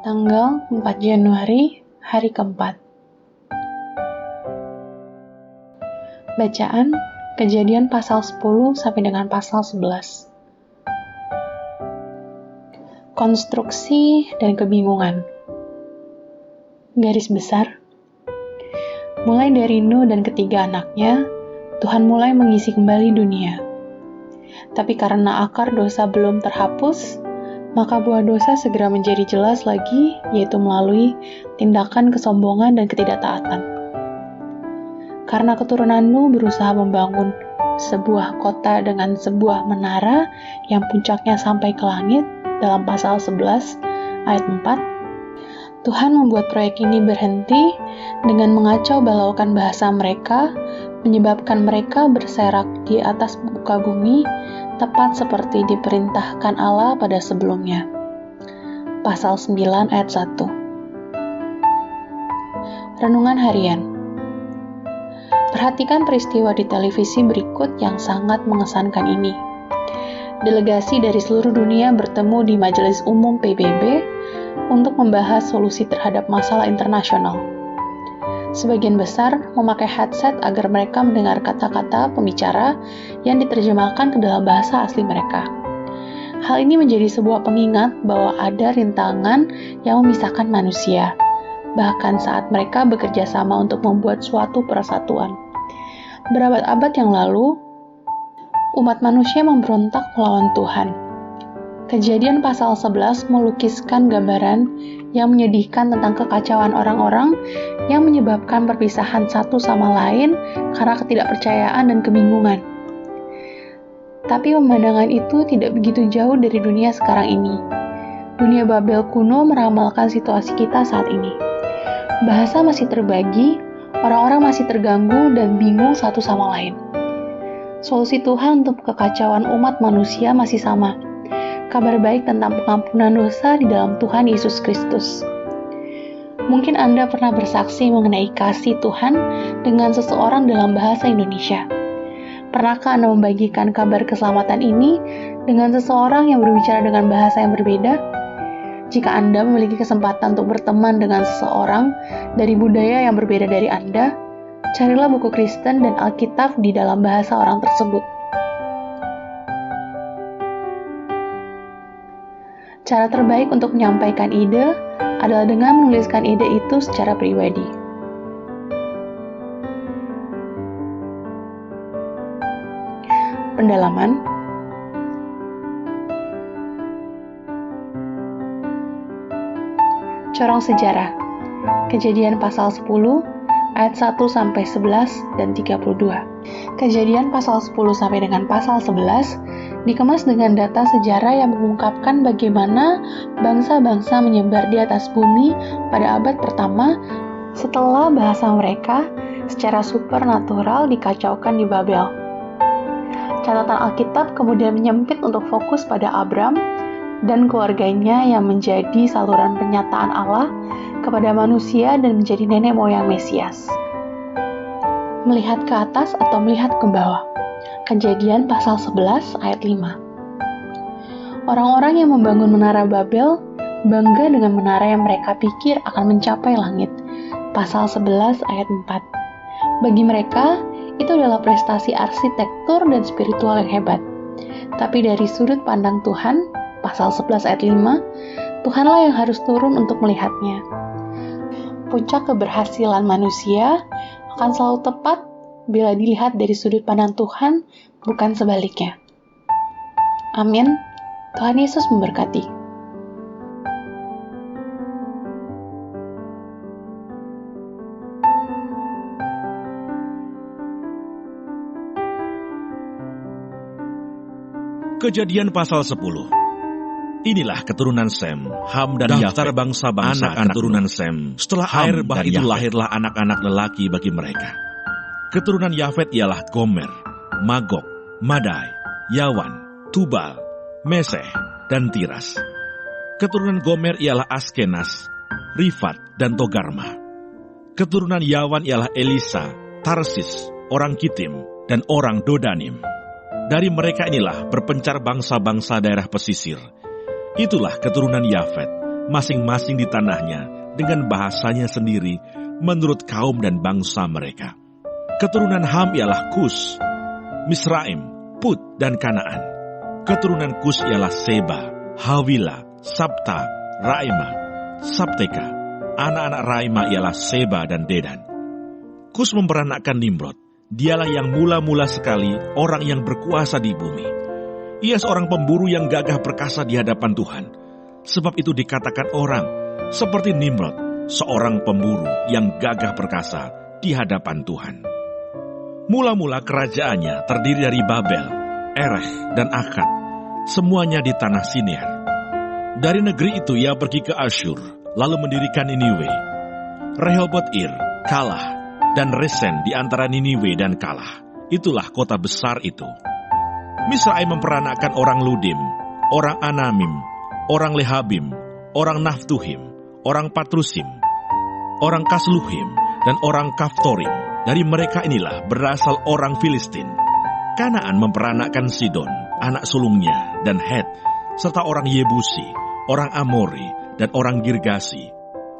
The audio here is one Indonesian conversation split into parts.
Tanggal 4 Januari, hari keempat. Bacaan Kejadian pasal 10 sampai dengan pasal 11. Konstruksi dan kebingungan. Garis besar. Mulai dari Nuh dan ketiga anaknya, Tuhan mulai mengisi kembali dunia. Tapi karena akar dosa belum terhapus, maka buah dosa segera menjadi jelas lagi, yaitu melalui tindakan kesombongan dan ketidaktaatan. Karena keturunan Nuh berusaha membangun sebuah kota dengan sebuah menara yang puncaknya sampai ke langit, dalam pasal 11 ayat 4, Tuhan membuat proyek ini berhenti dengan mengacau balaukan bahasa mereka, menyebabkan mereka berserak di atas muka bumi, tepat seperti diperintahkan Allah pada sebelumnya. Pasal 9 ayat 1. Renungan harian. Perhatikan peristiwa di televisi berikut yang sangat mengesankan ini. Delegasi dari seluruh dunia bertemu di Majelis Umum PBB untuk membahas solusi terhadap masalah internasional. Sebagian besar memakai headset agar mereka mendengar kata-kata pembicara yang diterjemahkan ke dalam bahasa asli mereka. Hal ini menjadi sebuah pengingat bahwa ada rintangan yang memisahkan manusia, bahkan saat mereka bekerja sama untuk membuat suatu persatuan. Berabad-abad yang lalu, umat manusia memberontak melawan Tuhan. Kejadian pasal 11 melukiskan gambaran yang menyedihkan tentang kekacauan orang-orang yang menyebabkan perpisahan satu sama lain karena ketidakpercayaan dan kebingungan. Tapi pemandangan itu tidak begitu jauh dari dunia sekarang ini. Dunia Babel kuno meramalkan situasi kita saat ini. Bahasa masih terbagi, orang-orang masih terganggu dan bingung satu sama lain. Solusi Tuhan untuk kekacauan umat manusia masih sama. Kabar baik tentang pengampunan dosa di dalam Tuhan Yesus Kristus. Mungkin Anda pernah bersaksi mengenai kasih Tuhan dengan seseorang dalam bahasa Indonesia. Pernahkah Anda membagikan kabar keselamatan ini dengan seseorang yang berbicara dengan bahasa yang berbeda? Jika Anda memiliki kesempatan untuk berteman dengan seseorang dari budaya yang berbeda dari Anda, carilah buku Kristen dan Alkitab di dalam bahasa orang tersebut. Cara terbaik untuk menyampaikan ide adalah dengan menuliskan ide itu secara pribadi. Pendalaman. Corong sejarah. Kejadian pasal 10 ayat 1 sampai 11 dan 32. Kejadian pasal 10 sampai dengan pasal 11 dikemas dengan data sejarah yang mengungkapkan bagaimana bangsa-bangsa menyebar di atas bumi pada abad pertama setelah bahasa mereka secara supernatural dikacaukan di Babel. Catatan Alkitab kemudian menyempit untuk fokus pada Abram dan keluarganya yang menjadi saluran penyataan Allah kepada manusia dan menjadi nenek moyang Mesias. Melihat ke atas atau melihat ke bawah. Kejadian pasal 11 ayat 5. Orang-orang yang membangun menara Babel bangga dengan menara yang mereka pikir akan mencapai langit. Pasal 11 ayat 4. Bagi mereka, itu adalah prestasi arsitektur dan spiritual yang hebat. Tapi dari sudut pandang Tuhan, pasal 11 ayat 5, Tuhanlah yang harus turun untuk melihatnya. Puncak keberhasilan manusia akan selalu tepat bila dilihat dari sudut pandang Tuhan, bukan sebaliknya. Amin. Tuhan Yesus memberkati. Kejadian pasal 10. Inilah keturunan Sem, Ham dan Yafet, daftar bangsa-bangsa anak keturunan Sem. Setelah air bah itu lahirlah anak-anak lelaki bagi mereka. Keturunan Yafet ialah Gomer, Magog, Madai, Yawan, Tubal, Meseh, dan Tiras. Keturunan Gomer ialah Askenas, Rifat, dan Togarma. Keturunan Yawan ialah Elisa, Tarsis, orang Kitim, dan orang Dodanim. Dari mereka inilah berpencar bangsa-bangsa daerah pesisir. Itulah keturunan Yafet, masing-masing di tanahnya dengan bahasanya sendiri menurut kaum dan bangsa mereka. Keturunan Ham ialah Kus, Misraim, Put, dan Kanaan. Keturunan Kus ialah Seba, Hawila, Sabta, Raima, Sabteka. Anak-anak Raima ialah Seba dan Dedan. Kus memperanakkan Nimrod. Dialah yang mula-mula sekali orang yang berkuasa di bumi. Ia seorang pemburu yang gagah perkasa di hadapan Tuhan. Sebab itu dikatakan orang seperti Nimrod, seorang pemburu yang gagah perkasa di hadapan Tuhan. Mula-mula kerajaannya terdiri dari Babel, Erech, dan Akkad, semuanya di tanah Siniar. Dari negeri itu ia pergi ke Asyur, lalu mendirikan Niniwe, Rehoboth-ir, Kalah, dan Resen di antara Niniwe dan Kalah. Itulah kota besar itu. Misraim memperanakkan orang Ludim, orang Anamim, orang Lehabim, orang Naftuhim, orang Patrusim, orang Kasluhim, dan orang Kaftorim. Dari mereka inilah berasal orang Filistin. Kanaan memperanakkan Sidon, anak sulungnya, dan Het, serta orang Yebusi, orang Amori, dan orang Girgasi,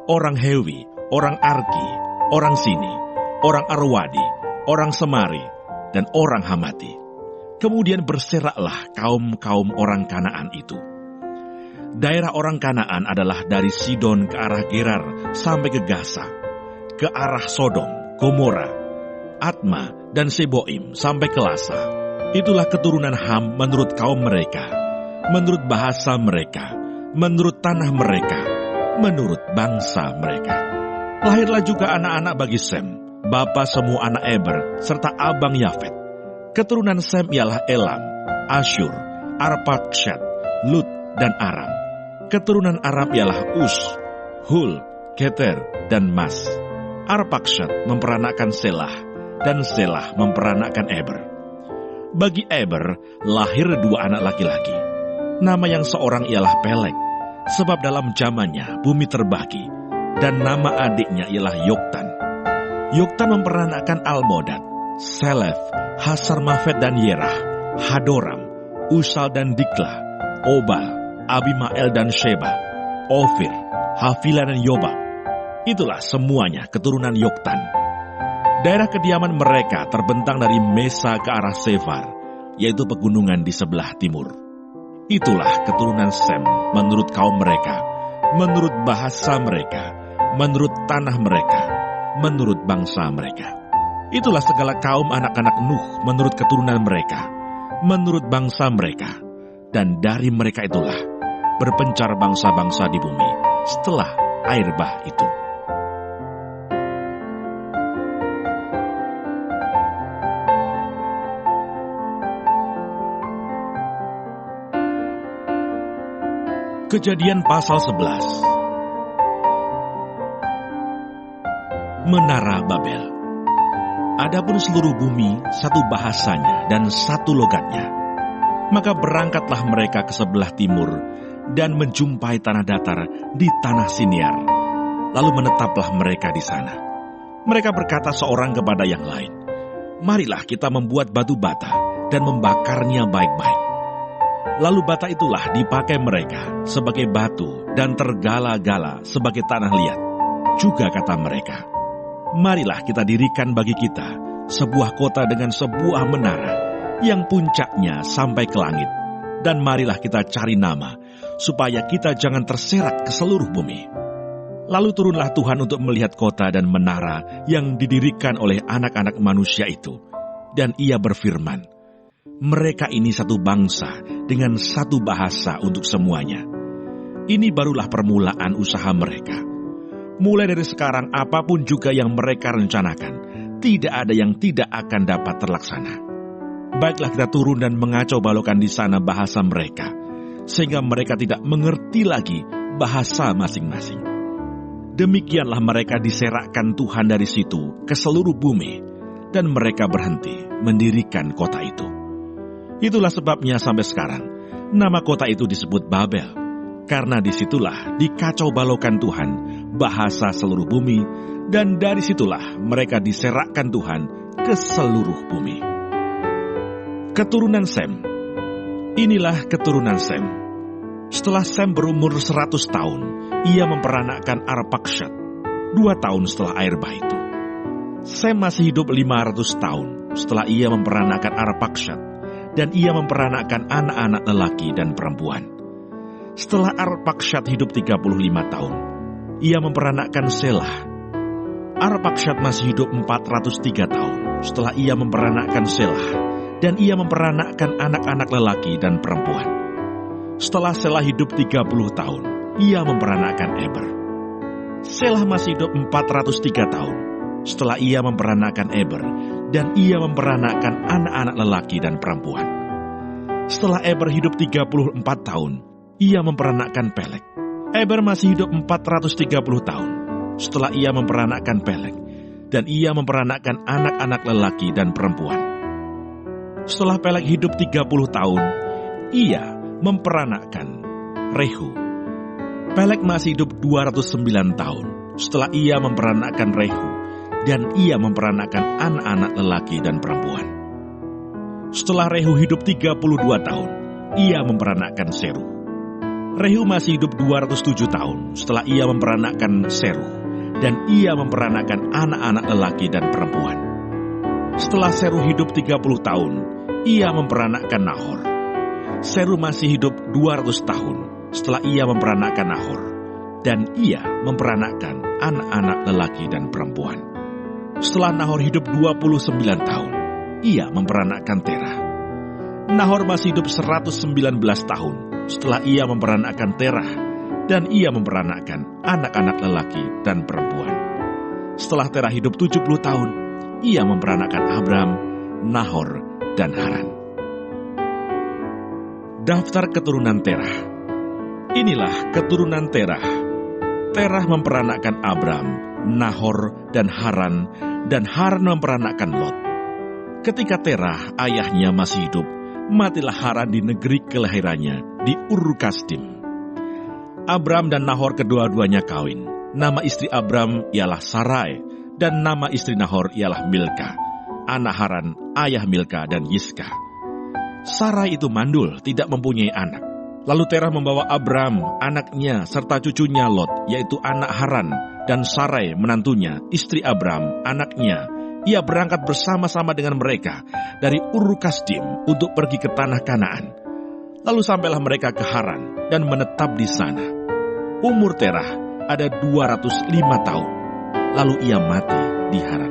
orang Hewi, orang Arki, orang Sini, orang Arwadi, orang Semari, dan orang Hamati. Kemudian berseraklah kaum-kaum orang Kanaan itu. Daerah orang Kanaan adalah dari Sidon ke arah Gerar sampai ke Gaza, ke arah Sodom, Gomora, Atma, dan Seboim sampai ke Lasa. Itulah keturunan Ham menurut kaum mereka, menurut bahasa mereka, menurut tanah mereka, menurut bangsa mereka. Lahirlah juga anak-anak bagi Sem, bapa semua anak Eber, serta abang Yafet. Keturunan Sem ialah Elam, Asyur, Arpakshad, Lut, dan Aram. Keturunan Aram ialah Us, Hul, Keter, dan Mas. Arpakshad memperanakkan Selah, dan Selah memperanakkan Eber. Bagi Eber lahir dua anak laki-laki. Nama yang seorang ialah Peleg, sebab dalam zamannya bumi terbagi, dan nama adiknya ialah Yoktan. Yoktan memperanakkan Almodad, Selef, Hasarmafet dan Yerah, Hadoram, Usal dan Dikla, Obal, Abimael dan Sheba, Ofir, Havila dan Yobab. Itulah semuanya keturunan Yoktan. Daerah kediaman mereka terbentang dari Mesa ke arah Sefar, yaitu pegunungan di sebelah timur. Itulah keturunan Sem menurut kaum mereka, menurut bahasa mereka, menurut tanah mereka, menurut bangsa mereka. Itulah segala kaum anak-anak Nuh menurut keturunan mereka, menurut bangsa mereka. Dan dari mereka itulah berpencar bangsa-bangsa di bumi setelah air bah itu. Kejadian pasal 11. Menara Babel. Adapun seluruh bumi satu bahasanya dan satu logatnya. Maka berangkatlah mereka ke sebelah timur dan menjumpai tanah datar di tanah Siniar. Lalu menetaplah mereka di sana. Mereka berkata seorang kepada yang lain, "Marilah kita membuat batu bata dan membakarnya baik-baik." Lalu bata itulah dipakai mereka sebagai batu dan tergala-gala sebagai tanah liat. Juga kata mereka, "Marilah kita dirikan bagi kita sebuah kota dengan sebuah menara yang puncaknya sampai ke langit. Dan marilah kita cari nama, supaya kita jangan terserak ke seluruh bumi." Lalu turunlah Tuhan untuk melihat kota dan menara yang didirikan oleh anak-anak manusia itu. Dan ia berfirman, "Mereka ini satu bangsa dengan satu bahasa untuk semuanya." Ini barulah permulaan usaha mereka. Mulai dari sekarang apapun juga yang mereka rencanakan, tidak ada yang tidak akan dapat terlaksana. Baiklah kita turun dan mengacau balaukan di sana bahasa mereka, sehingga mereka tidak mengerti lagi bahasa masing-masing. Demikianlah mereka diserakkan Tuhan dari situ ke seluruh bumi, dan mereka berhenti mendirikan kota itu. Itulah sebabnya sampai sekarang nama kota itu disebut Babel, karena disitulah dikacau balaukan Tuhan bahasa seluruh bumi, dan dari situlah mereka diserakkan Tuhan ke seluruh bumi. Keturunan Sem. Inilah keturunan Sem. Setelah Sem berumur 100 tahun, ia memperanakkan Arpakshad 2 tahun setelah air bah itu. Sem masih hidup 500 tahun setelah ia memperanakkan Arpakshad, dan ia memperanakkan anak-anak lelaki dan perempuan. Setelah Arpakshad hidup 35 tahun, ia memperanakkan Selah. Arpakshad masih hidup 403 tahun setelah ia memperanakkan Selah, dan ia memperanakkan anak-anak lelaki dan perempuan. Setelah Selah hidup 30 tahun, ia memperanakkan Eber. Selah masih hidup 403 tahun setelah ia memperanakkan Eber, dan ia memperanakkan anak-anak lelaki dan perempuan. Setelah Eber hidup 34 tahun, ia memperanakkan Peleg. Eber masih hidup 430 tahun setelah ia memperanakkan Peleg, dan ia memperanakkan anak-anak lelaki dan perempuan. Setelah Peleg hidup 30 tahun, ia memperanakkan Rehu. Peleg masih hidup 209 tahun setelah ia memperanakkan Rehu, dan ia memperanakkan anak-anak lelaki dan perempuan. Setelah Rehu hidup 32 tahun, ia memperanakkan Seruh. Rehu masih hidup 207 tahun setelah ia memperanakkan Seruh, dan ia memperanakkan anak-anak lelaki dan perempuan. Setelah Seruh hidup 30 tahun, ia memperanakkan Nahor. Seruh masih hidup 200 tahun setelah ia memperanakkan Nahor, dan ia memperanakkan anak-anak lelaki dan perempuan. Setelah Nahor hidup 29 tahun, ia memperanakkan Terah. Nahor masih hidup 119 tahun setelah ia memperanakkan Terah, dan ia memperanakkan anak-anak lelaki dan perempuan. Setelah Terah hidup 70 tahun, ia memperanakkan Abram, Nahor, dan Haran. Daftar keturunan Terah. Inilah keturunan Terah. Terah memperanakkan Abram, Nahor, dan Haran memperanakkan Lot. Ketika Terah ayahnya masih hidup, matilah Haran di negeri kelahirannya di Ur Kasdim. Abram dan Nahor kedua-duanya kawin. Nama istri Abram ialah Sarai, dan nama istri Nahor ialah Milka, anak Haran, ayah Milka dan Yiska. Sarai itu mandul, tidak mempunyai anak. Lalu Terah membawa Abram, anaknya, serta cucunya Lot, yaitu anak Haran, dan Sarai, menantunya, istri Abram, anaknya. Ia berangkat bersama-sama dengan mereka dari Ur Kasdim untuk pergi ke tanah Kanaan. Lalu sampailah mereka ke Haran dan menetap di sana. Umur Terah ada 205 tahun. Lalu ia mati di Haran.